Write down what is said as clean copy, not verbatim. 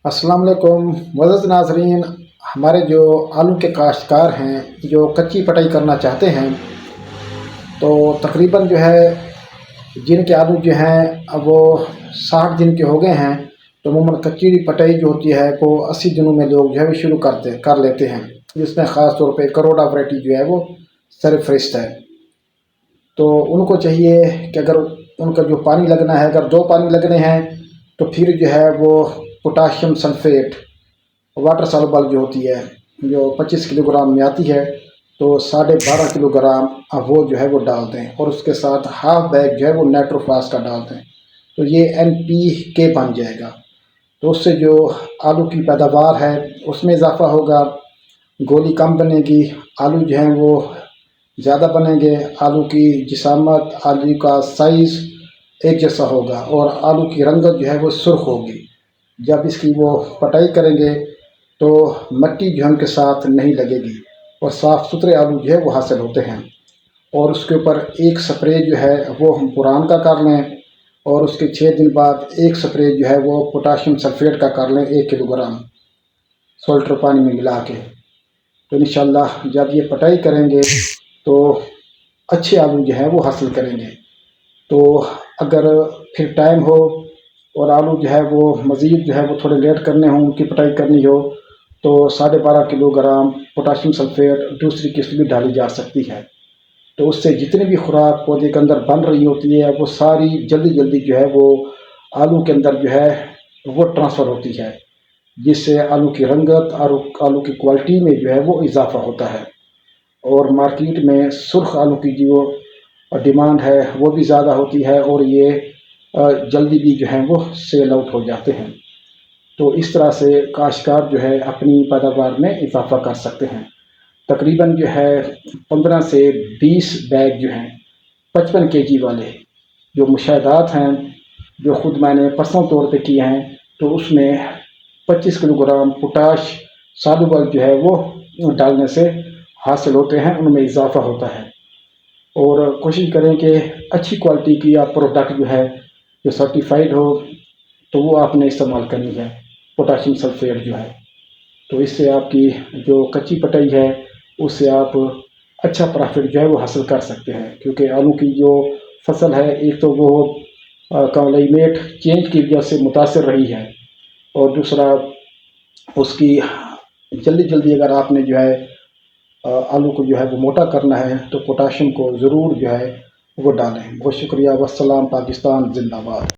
السلام علیکم معزز ناظرین، ہمارے جو آلو کے کاشتکار ہیں جو کچی پٹائی کرنا چاہتے ہیں تو تقریباً جو ہے جن کے آلو جو ہیں اب وہ 60 دن کے ہو گئے ہیں تو عموماً کچی پٹائی جو ہوتی ہے وہ 80 دنوں میں لوگ جو ہے وہ شروع کر لیتے ہیں، جس میں خاص طور پہ کروڑا ورائٹی جو ہے وہ سرفہرست ہے۔ تو ان کو چاہیے کہ اگر ان کا جو پانی لگنا ہے، اگر 2 پانی لگنے ہیں تو پھر جو ہے وہ پوٹاشیم سلفیٹ واٹر سالوبل جو ہوتی ہے جو 25 کلو گرام میں آتی ہے تو 12.5 کلو گرام وہ جو ہے وہ ڈال دیں، اور اس کے ساتھ ہاف بیگ جو ہے وہ نیٹروفاس کا ڈال دیں تو یہ NPK بن جائے گا۔ تو اس سے جو آلو کی پیداوار ہے اس میں اضافہ ہوگا، گولی کم بنے گی، آلو جو ہیں وہ زیادہ بنیں گے، آلو کی جسامت، آلو کا سائز ایک جیسا ہوگا، اور آلو کی رنگت جو ہے وہ سرخ ہوگی۔ جب اس کی وہ پٹائی کریں گے تو مٹی جو ان کے ساتھ نہیں لگے گی اور صاف ستھرے آلو جو ہے وہ حاصل ہوتے ہیں۔ اور اس کے اوپر ایک سپرے جو ہے وہ ہم پوران کا کر لیں، اور اس کے 6 دن بعد ایک سپرے جو ہے وہ پوٹاشیم سلفیٹ کا کر لیں 1 کلو گرام سولٹر پانی میں ملا کے۔ تو انشاءاللہ جب یہ پٹائی کریں گے تو اچھے آلو جو ہے وہ حاصل کریں گے۔ تو اگر پھر ٹائم ہو اور آلو جو ہے وہ مزید جو ہے وہ تھوڑے لیٹ کرنے ہوں، ان کی پٹائی کرنی ہو تو 12.5 کلو گرام پوٹاشیم سلفیٹ دوسری قسط بھی ڈالی جا سکتی ہے۔ تو اس سے جتنی بھی خوراک پودے کے اندر بن رہی ہوتی ہے وہ ساری جلدی جلدی جو ہے وہ آلو کے اندر جو ہے وہ ٹرانسفر ہوتی ہے، جس سے آلو کی رنگت اور آلو کی کوالٹی میں جو ہے وہ اضافہ ہوتا ہے، اور مارکیٹ میں سرخ آلو کی جو ڈیمانڈ ہے وہ بھی زیادہ ہوتی ہے، اور یہ جلدی بھی جو ہیں وہ سیل آؤٹ ہو جاتے ہیں۔ تو اس طرح سے کاشتکار جو ہے اپنی پیداوار میں اضافہ کر سکتے ہیں۔ تقریباً جو ہے 15 سے 20 بیگ جو ہیں 55 kg والے جو مشاہدات ہیں، جو خود میں نے پرسنل طور پہ کیے ہیں، تو اس میں 25 کلو گرام پوٹاش سالوبل جو ہے وہ ڈالنے سے حاصل ہوتے ہیں، ان میں اضافہ ہوتا ہے۔ اور کوشش کریں کہ اچھی کوالٹی کی آپ پروڈکٹ جو ہے جو سرٹیفائیڈ ہو تو وہ آپ نے استعمال کرنی ہے، پوٹاشیم سلفیٹ جو ہے۔ تو اس سے آپ کی جو کچی پٹائی ہے اس سے آپ اچھا پرافٹ جو ہے وہ حاصل کر سکتے ہیں، کیونکہ آلو کی جو فصل ہے ایک تو وہ کلائمیٹ چینج کی وجہ سے متاثر رہی ہے، اور دوسرا اس کی جلدی جلدی اگر آپ نے جو ہے آلو کو جو ہے وہ موٹا کرنا ہے تو پوٹاشیم کو ضرور جو ہے وہ ڈالیں۔ بہت شکریہ، والسلام، پاکستان زندہ باد۔